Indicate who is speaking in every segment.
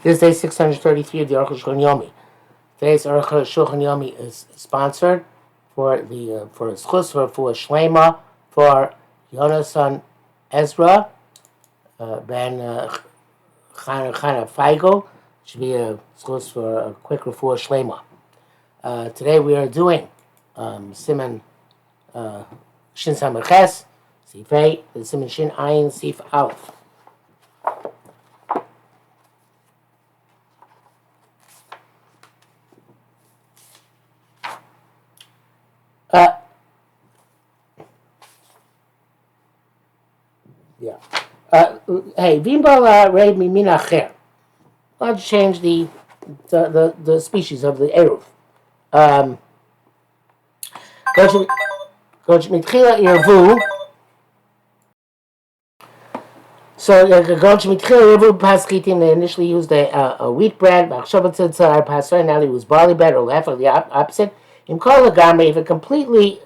Speaker 1: This is day 633 of the Arukh HaShulchan Yomi. Today's Arukh HaShulchan Yomi is sponsored for the for his chus for Shlema for Yonasan Ezra ben Chana Feigl. Should be a chus for a quick refuah Shlema. Today we are doing Siman Shin Samach Sif A, the Siman Shin Ayin Sif Aleph. Hey, Vimbal Reid Min Acher. Let's change the species of the Eruv. Goch Mitchila Irvu. So Goch Mitchila Irvu Paschitim, they initially used a wheat bread, Bachshavat Pastor, now they use barley bread or left, or the opposite. In Kol Gamri, if it completely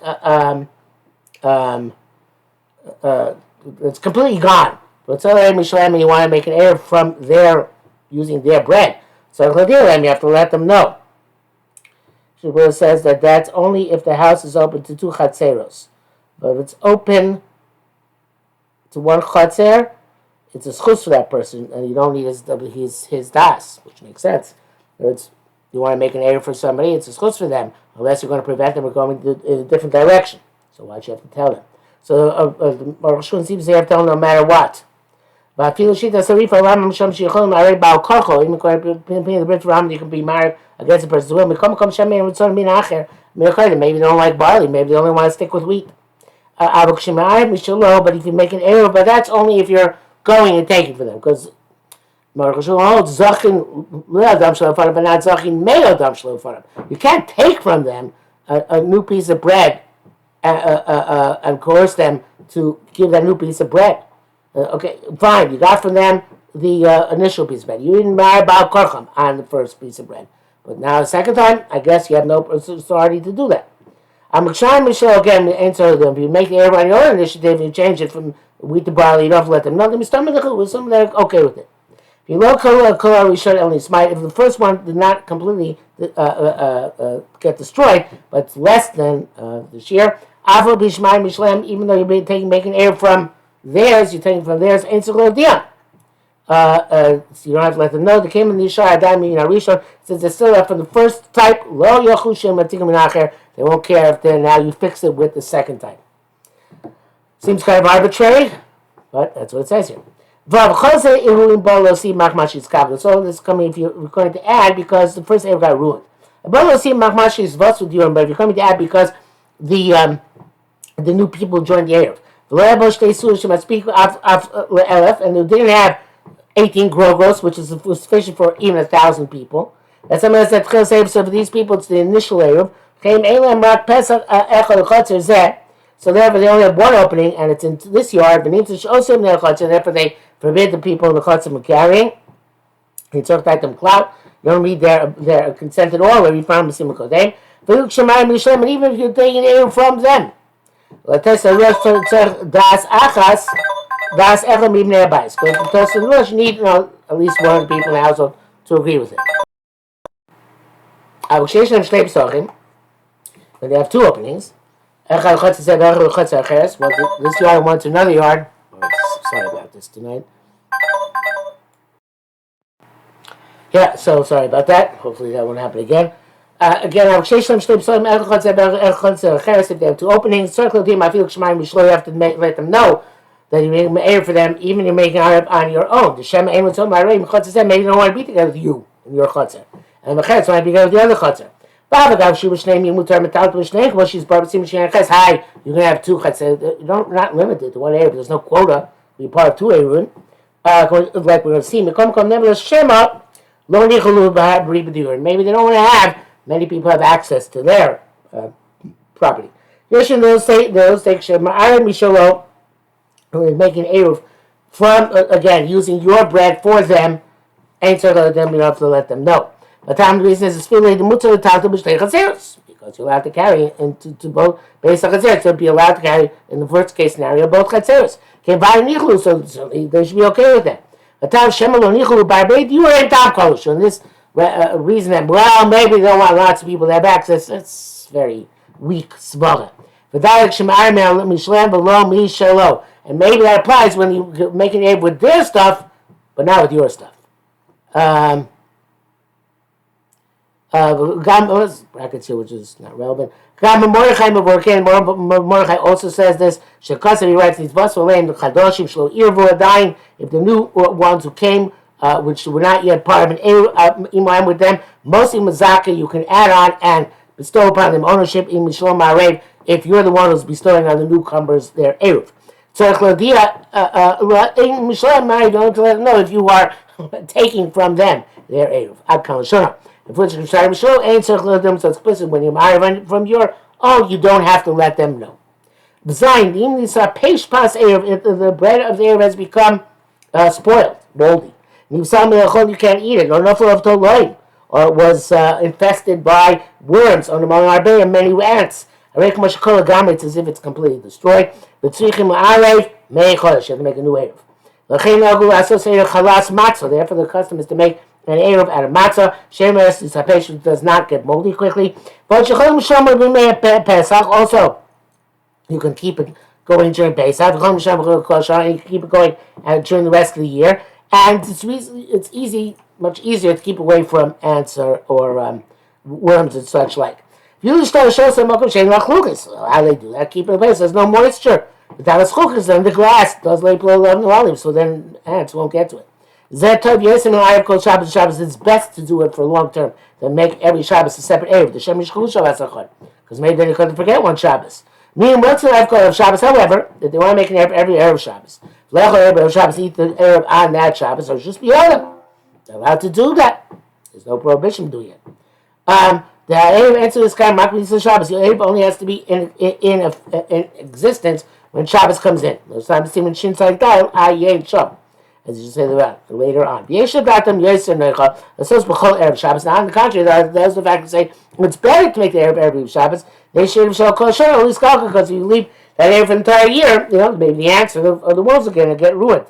Speaker 1: it's completely gone. But so and you want to make an error from their using their bread. So you have to let them know. Shibur says that that's only if the house is open to 2 chatzeros. But if it's open to 1 chatzer, it's a schus for that person, and you don't need his das, which makes sense. It's, you want to make an error for somebody, it's a schus for them, unless you're going to prevent them from going in a different direction. So why'd you have to tell them? So Arukh HaShulchan seems to have to tell them no matter what. But you can be married against a person who maybe they don't like barley, maybe they only want to stick with wheat. But if you make an error, but that's only if you're going and taking for them, because you can't take from them a new piece of bread and coerce them to give that new piece of bread. Okay, fine, you got from them the initial piece of bread. You didn't marry Baal Korcham on the first piece of bread. But now the second time, I guess you have no authority to do that. I'm trying to again answer them. If you make the error on your own initiative, you change it from wheat to barley, you don't have to let them know. Let me start with something that are okay with it. If you look we should only smite. If the first one did not completely get destroyed, but it's less than the shear, Avol Bishmai Mishlem, even though you're making error from theirs, you're taking from theirs, so you don't have to let them know. They came in the Yishar Adam Rishon, since they're still up from the first type, Lo Yachushim Matikum Minacher, they won't care if now you fix it with the second type. Seems kind of arbitrary, but that's what it says here. So this is coming if you're going to add because the first error got ruined. But if you're coming to add because the new people joined the Erev. And they didn't have 18 grogros, which was sufficient for even 1,000 people. That's something that says for these people, it's the initial Erev. So therefore they only have one opening, and it's in this yard. And therefore they forbid the people in the chutzim from carrying. You don't need their consent at all. Where you found the Simcha. And even if you're taking Erev from them. Das achas, das echel mibnei abayis. Because the Rosh need at least one people in the household to agree with it. When they have 2 openings, this yard went to another yard. Sorry about this tonight. Yeah, so sorry about that. Hopefully that won't happen again. Again, if they have 2 openings, you have to let them know that you're making an error for them, even if you're making an on your own. The Shem maybe they don't want to be together with you in your chutzah. And the chetz might be together with the other chutzah. Well, she's hi, you're going to have 2 chutzah. You're not limited to 1 error, but there's no quota. You're part of 2 error. Like we're going to see, maybe they don't want to have many people have access to their property. Those take Mishalo, who is making Eruv from, again, using your bread for them, and so that them, you have to let them know. But the reason is because you're allowed to carry into both based on Chatzeros. So be allowed to carry, in the first case scenario, both Chatzeros. So they should be okay with that. You were in top college. And this reason that, well, maybe they don't want lots of people to have access, it's very weak svara. And maybe that applies when you make an aid with their stuff, but not with your stuff. Brackets here, which is not relevant. Mordechai also says this. He writes these if the new ones who came, which were not yet part of an imam with them, mostly mazaka, you can add on and bestow upon them ownership if you're the one who's bestowing on the newcomers their eruv. So you don't let them know if you are taking from them their eruv. If it's so explicit when you marry from your own, you don't have to let them know. If the bread of the eruv has become spoiled, moldy, you can't eat it, or it was infested by worms on among our many ants. It's as if it's completely destroyed. You have to make a new eruv. Therefore, the custom is to make an eruv out of matzah. Shemeres is a patient does not get moldy quickly. But also, you can keep it going during Pesach. You can keep it going during the rest of the year. And it's much easier to keep away from ants or worms and such like. You start to show some how they do that. Keep it in place. There's no moisture. Without a chukas, then the grass does lay below the olive, so then ants won't get to it. It's best to do it for long term than make every Shabbos a separate eruv. Because maybe then you couldn't forget one Shabbos. Meaning, what's the I've of Shabbos? However, if they want to make an eruv every eruv Shabbos, eat the eruv on that Shabbos, or just be on. They're allowed to do that. There's no prohibition doing it. The eruv answer is kind of the Shabbos. The eruv only has to be in existence when Shabbos comes in. Those times when Shin like that, as you say later on. Shabbos. Now, on the contrary, there's the fact to say it's better to make the eruv every Shabbos. They should show kosher at least because if you leave that eruv for the entire year, maybe the ants or the wolves are going to get ruined.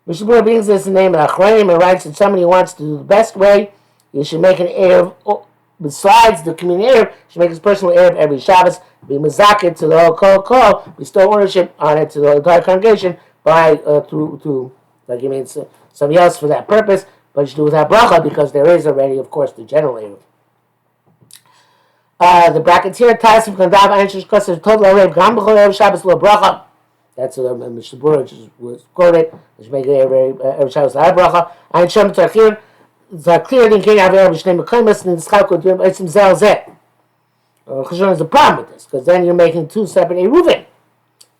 Speaker 1: Mishnah brings this in the name of Achronim and writes that somebody who wants to do the best way, you should make an eruv. Besides the community eruv, you should make his personal eruv every Shabbos. Be mazakit to the whole kol, bestow ownership on it to the entire congregation by through like you mean somebody else for that purpose, but you should do without bracha because there is already, of course, the general eruv. The brackets here, Tasim Kandav Anshish Kosser Tov Larev Gam B'chol Erev Shabbos Lo Bracha. That's what the Mishnah was quoted. You should make it every Shabbos Lo Bracha. And Shem Tzarchir Zakir Din Ken Aver B'Shnei Mekoymas and Tzchak Udim Eitzim Zel Zeh. Cheshon is a problem with this because then you're making two separate eruvim,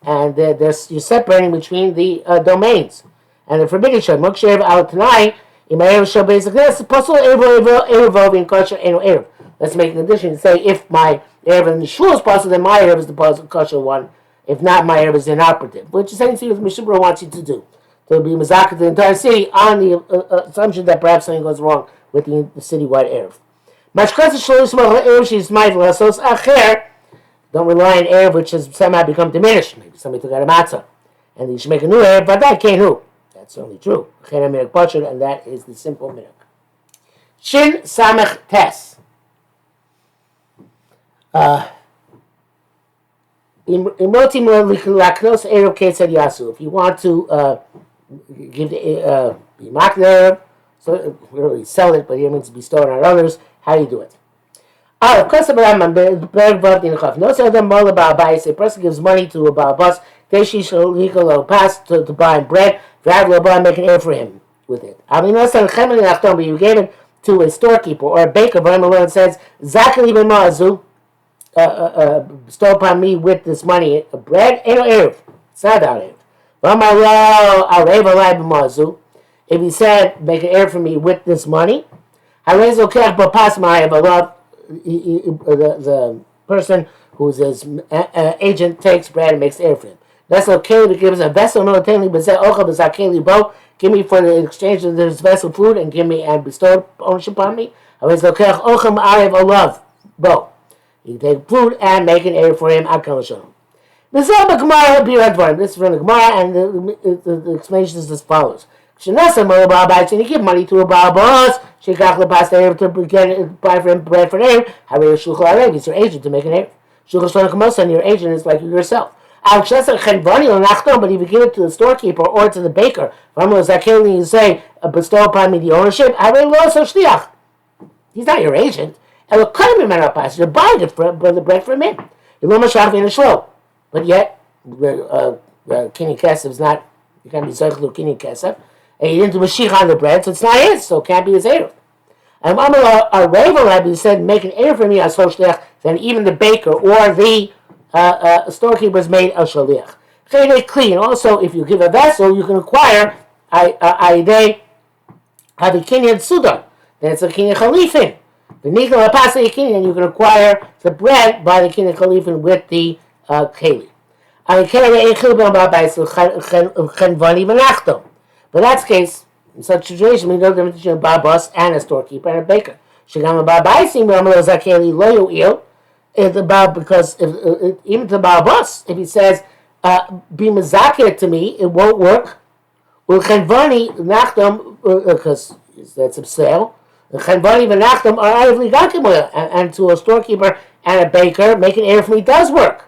Speaker 1: and you're separating between the domains. And the forbidden Shem Mokshe Erev Al Tanai Imayev Shel Beis Haknes Apostle Erev in Kosher Eno Erev. Let's make an addition and say if my eruv in the shul is possible, then my eruv is the kosher one. If not, my eruv is inoperative. Which is essentially what Mishnah wants you to do. To be mazakat the entire city on the assumption that perhaps something goes wrong with the citywide eruv. Don't rely on eruv which has somehow become diminished. Maybe somebody took out a matzah. And you should make a new eruv, but that can't who. That's certainly true. And that is the simple minhag. Shin Samech Tes. If you want to give the makler, so really sell it, but it means bestow it on others, how do you do it? A person gives money to a bus, pass to buy bread, make an air for him with it. But you gave it to a storekeeper or a baker, but says, bestow upon me with this money bread and eruv. It's not out eruv. If he said, make an eruv for me with this money, the person who's his agent takes bread and makes eruv for him. That's okay. He gives a vessel, give me for the exchange of this vessel food and give me and bestow ownership on me. You take food and make an eruv for him. This is from the Gemara, and the explanation is as follows. And you give money to a Baal Boss, Shekach Lepas Erev to buy for him bread for Erev, Harei Shluchah Erev, he's your agent to make an Erev. Shluchah Shloach Mosan, your agent is like yourself. But if you give it to the storekeeper or to the baker, you say, bestow upon me the ownership, he's not your agent. You're buying it for the bread from him. But yet, Kini Kesef is not, you can't be Zeichel Kini Kesef, and he didn't do Mashiach on the bread, so it's not his, so it can't be his Erev. And a Rav Rabbi said, make an Erev for me as Shliach, then even the baker or the storekeeper is made a Shaliach. Clean. Also, if you give a vessel, you can acquire they have a Kinyan Sudan. Then it's a Kinyan Khalifin. The Nikla Pasa Kinyan, you can acquire the bread by the Kinyan Khalifin with the Keli. But that's the case, in such a situation, we know the difference between a Babas and a storekeeper and a baker. Because even to Babas, if he says, be Mazakir to me, it won't work. Because that's a sale. And to a storekeeper and a baker, make an Erev for me does work.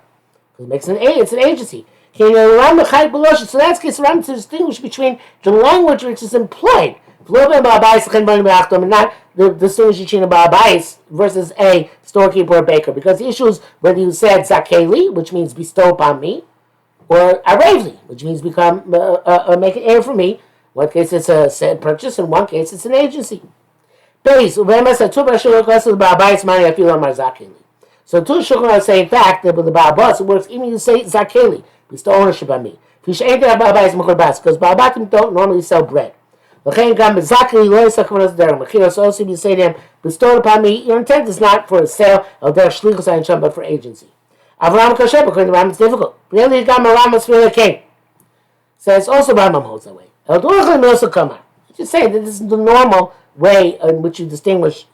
Speaker 1: It's an agency. So that's the case, Ram to distinguish between the language which is employed, and not the distinguish between a Ba'abais versus a storekeeper or baker. Because the issue is whether you said Zakeli, which means bestow upon me, or Arevli, which means become make an Erev for me. In one case it's a said purchase, in one case it's an agency. So two Shulchan say, in fact, that with the Ba'abas, it works even if you say Zakeli, bestow ownership on me. Because Ba'abatim don't normally sell bread. So also if you say to them, bestow upon me, your intent is not for a sale, but for agency. Avraham Kasher, according to Rambam, it's difficult. Says also Rambam holds that way. Just say that this is the normal way in which you distinguish,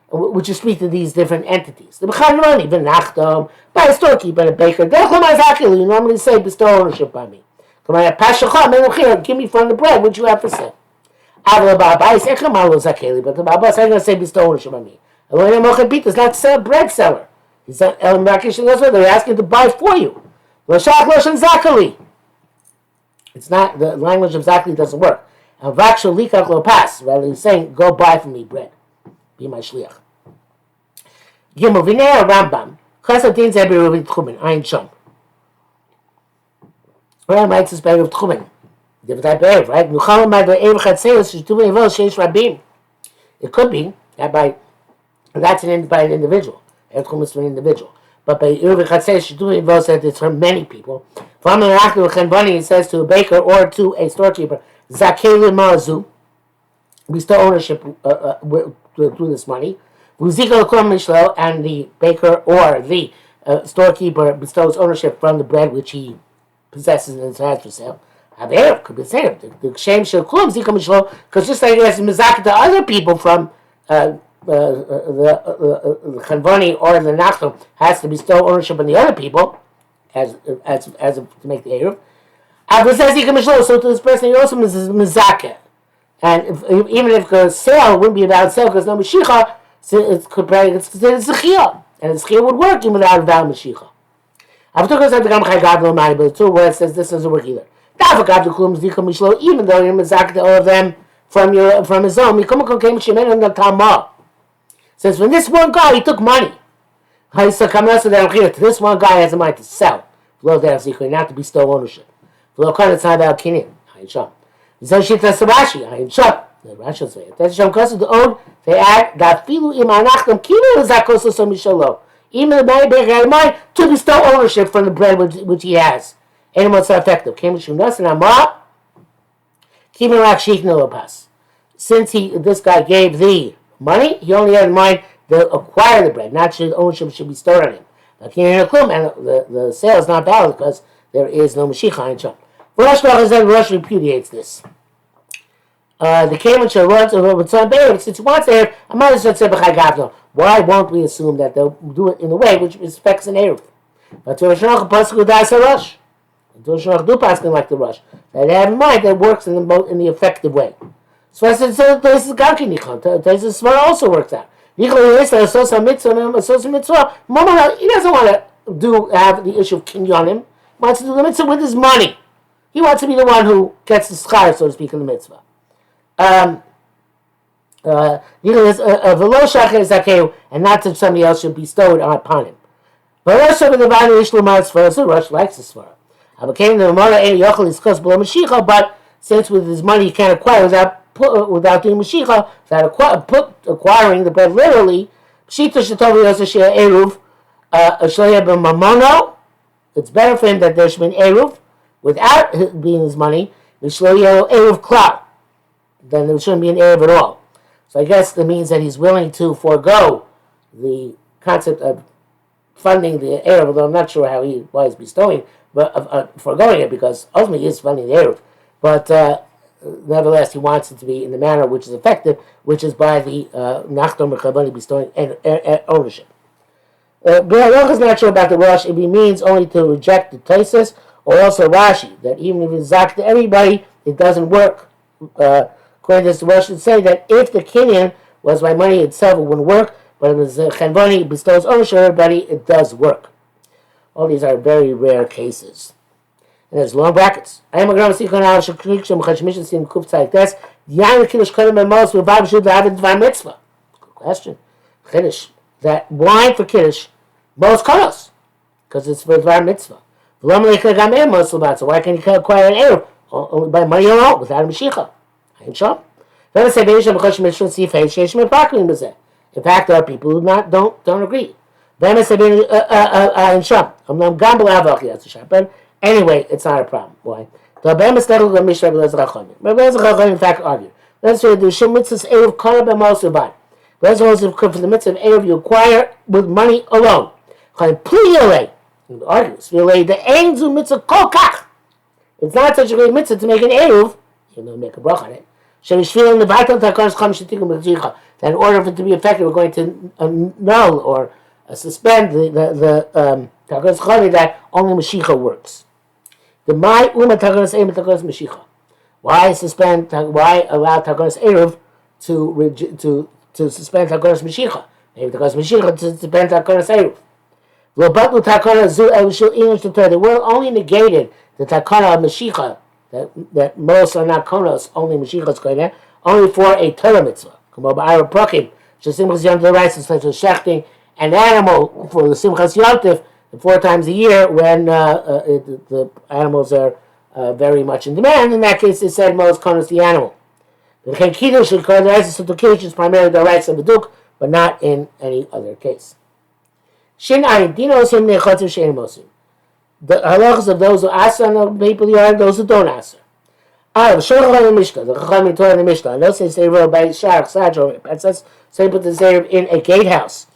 Speaker 1: which you speak to these different entities. The B'chanroni, V'nachtom, by a storekeeper and a baker, you normally say bestow ownership on me. Give me from the bread which you have for sale. But the Babas ain't going to say bestow ownership on me. It's not a bread seller. He's not they're asking to buy for you. It's not, the language of Zakli doesn't work. Rather he's saying, go buy for me bread. Be my shliach. Gimel Vinei Rambam. Chassadin Zebi Ruvi Tchumen. Ayin Shom. Rambam writes this by Ruv Tchumen. Different type of Erev, right? Nuchalam Madra Erev Chatzelis Shituvim Evol Sheish Rabim. It could be that by an individual. Erev Tchumen is for an individual. But by Erev Chatzelis Shituvim Evol said it's for many people. From the Rachel Chenvani, it says to a baker or to a storekeeper, Zakeli Mazu. Bestow ownership through this money. And the baker or the storekeeper bestows ownership from the bread which he possesses and has for sale. Could be said. The shame shall klum zika mishlo, because just like he has mizaka to other people from the Chanvani or the Nachum has to bestow ownership on the other people as to make the Erev. So to this person he also is mizaka. And even if the sale wouldn't be a valid sale because no Mashiach, it's considered Zechiyah. And the Zechiyah would work even without a valid Mashiach. But the two words says this doesn't work either. Even though you're Mizak all of them from his own, says when this one guy, he took money. This one guy has a mind to sell. Not to bestow ownership. It's not about Kinyan. Rashi say that's the own. They add that filu imanachtem kilo zakoso so mishalo. Even the baker had mind to bestow ownership from the bread which he has. And what's so effective? Since this guy gave the money, he only had in mind to acquire the bread, not the ownership should be stored on him. And the sale is not valid because there is no Mashiach in Shom. Rosh repudiates this. The Kamen shall run to since he wants Erev, I might as well say why won't we assume that they'll do it in a way which respects an Erev? But to Rosh Those do paskin like the rush. That they have in mind that works in the effective way. So this is Garki Nichon. This is what also works out. He doesn't want to have the issue of kinyanim. He wants to do the mitzvah with his money. He wants to be the one who gets the schar, so to speak, in the mitzvah. And not that somebody else should bestow it upon him. But Rosh likes the svara. But since with his money he can't acquire without doing Mashiach, without acquiring the bread literally, it's better for him that there should be an Eruv without being his money, then there shouldn't be an Eruv at all. So I guess that means that he's willing to forego the concept of funding the Eruv, although I'm not sure why he's bestowing, but foregoing it, because ultimately he is funding the Eruv. But nevertheless, he wants it to be in the manner which is effective, which is by the Nachdom Rechabani bestowing ownership. Baruch is not sure about the Rosh if he means only to reject the Tosfos or also Rashi, that even if it's Zak to everybody, it doesn't work. According to this, the Rosh should say that if the Kinyan was by money itself, it wouldn't work, but if the Chenvani bestows ownership on everybody, it does work. All these are very rare cases. And there's long brackets. I am a gram sikon al shukrikshem chashmishin sim kuf tzayik des. Yain kiddush kodem emos v'vav shud v'avid dvar mitzvah. Good question. Kiddush. That wine for kiddush, most konos, because it's for dvar mitzvah. V'lom leikha gam emos l'bat. So why can you acquire an eruv only by money alone without a mashicha? Ain't sure. Then I say beisham chashmishin sim fei sheish mepakim b'zeh. In fact, there are people who don't agree. Then I say ain't sure. I'm gambling avach yatzishah, but anyway, it's not a problem. Why? The Rebbe in fact argued. Let's say the Shem mitzvahs eruv kara b'mosur. Let's also for the mitzvah of eruv you acquire with money alone. Argues the ein zu mitzvah kol kach. It's not such a great mitzvah to make an eruv. You know, make a brach on it. That in order for it to be effective, we're going to null or suspend the takanas chami that only Mashiach works. The my uma takanas eruv takanas Mashiach. Why suspend? Why allow takanas eruv to suspend takanas Mashiach? Maybe takanas Mashiach to suspend takanas eruv. Lo batlu takanas zu elishul inish to Torah. They were only negated the takana of Mashiach that most are not konos, only Mashiach is going there, only for a Torah mitzvah. Come over Arukh HaShulchan, shesimchas yom derais is like shechting an animal for the simchas yontif 4 times a year when the animals are very much in demand. In that case, it said most konos the animal. The kiddush should call the rights of the kiddush is primarily the rights of the duk, but not in any other case. Shin ayin dinos him nechotzer shein mosim. The halachas of those who answer on the people you are, those who don't answer. The Chacham in Torah in the Mishnah. And those say wrote by Arukh HaShulchan. It says so you put the zayir in a gatehouse,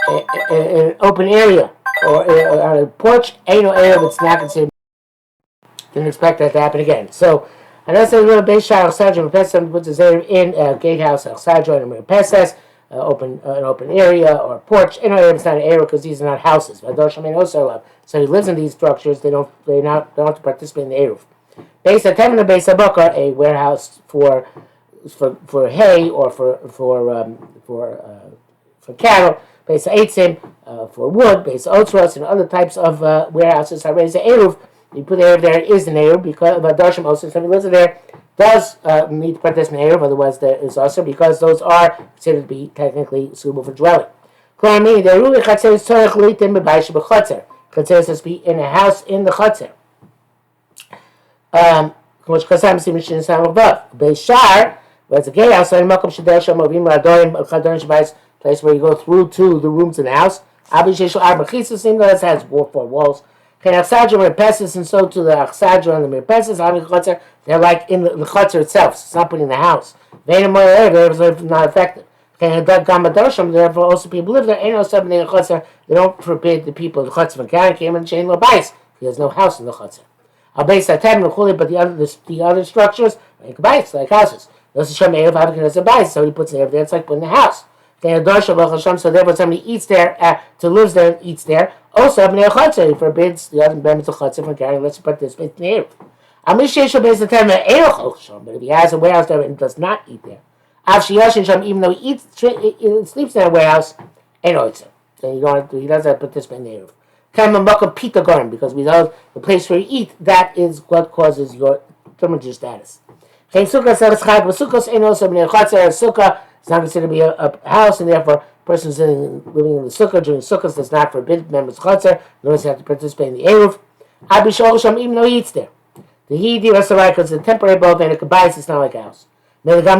Speaker 1: in an open area, or on a porch. Ain't no area that's not considered. Didn't expect that to happen again. So, and that's the little base Arukh HaShulchan. Pesach puts the zayir in a gatehouse. Arukh HaShulchan and Pesach. An open area or a porch. In area, it's not an area because these are not houses. So he lives in these structures. They don't have to participate in the eruv. Beis haTemna, Beis haBakar, a warehouse for hay or for cattle. Beis haEtzim, for wood. Beis haOtzros and other types of warehouses. I raise the eruv. You put the eruv there. It is an eruv because of Adarshim also. Somebody lives there. Does need to participate in eruv, otherwise there is also because those are considered to be technically suitable for dwelling. Klami, the eruv chatzer is tzorich litim b'bayis b'chatzer. Chatzer is to be in a house in the chatzer. Which kasam simishin sam above. Beishar, where it's a gate house, and makom shedel sham avim ladorim chadorim shbais, place where you go through to the rooms in the house. Abi sheishu arba chisasim, that has 4 walls. Achsadra mirpeses, and so to the achsadra and the mirpeses. They're like in the chutzner itself. So it's not put in the house. They're not effective. Therefore, also people live there. They don't forbid the people of the chutzner. He has no house in the chutzner. But the other structures like bais, like houses. So he puts it there. It's like putting the house. So therefore somebody eats there, to lives there and eats there. Also, he forbids the other members of Chatzar from carrying, let's participate in the Eruv. But if he has a warehouse there and does not eat there, even though he sleeps in a warehouse, so he doesn't participate in the Eruv. Because we know the place where you eat, that is what causes your terminator status. Sukkah is not considered to be a house, and therefore a person living in the sukkah during sukkahs does not forbid members of chatzar, nor does he have to participate in the eruv. Even though he eats there. The hidi or sarai, because it's a temporary abode, and a kabayis is not like a house. So then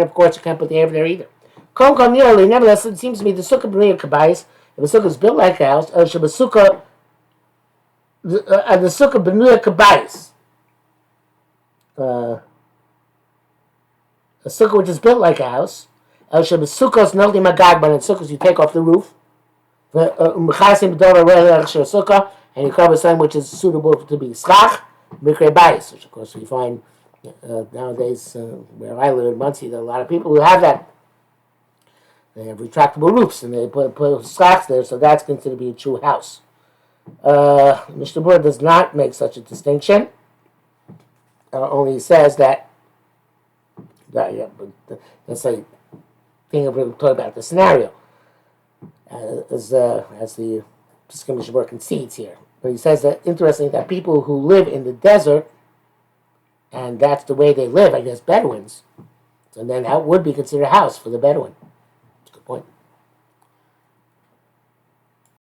Speaker 1: of course you can't put the eruv there either. Nevertheless, it seems to me the sukkah b'nei kabayis, if the sukkah is built like a house, the sukkah b'nei kabayis. A sukkah which is built like a house. But in sukkahs you take off the roof. And you cover something which is suitable to be schach, mikre bayis, which of course we find nowadays where I live in Muncie, there are a lot of people who have that. They have retractable roofs and they put schachs there, so that's considered to be a true house. Mishnah Berurah does not make such a distinction. Only says that that's a thing we're talking about the scenario, as the Mishnah Berurah concedes here. But he says that interesting that people who live in the desert, and that's the way they live, I guess Bedouins, so then that would be considered a house for the Bedouin.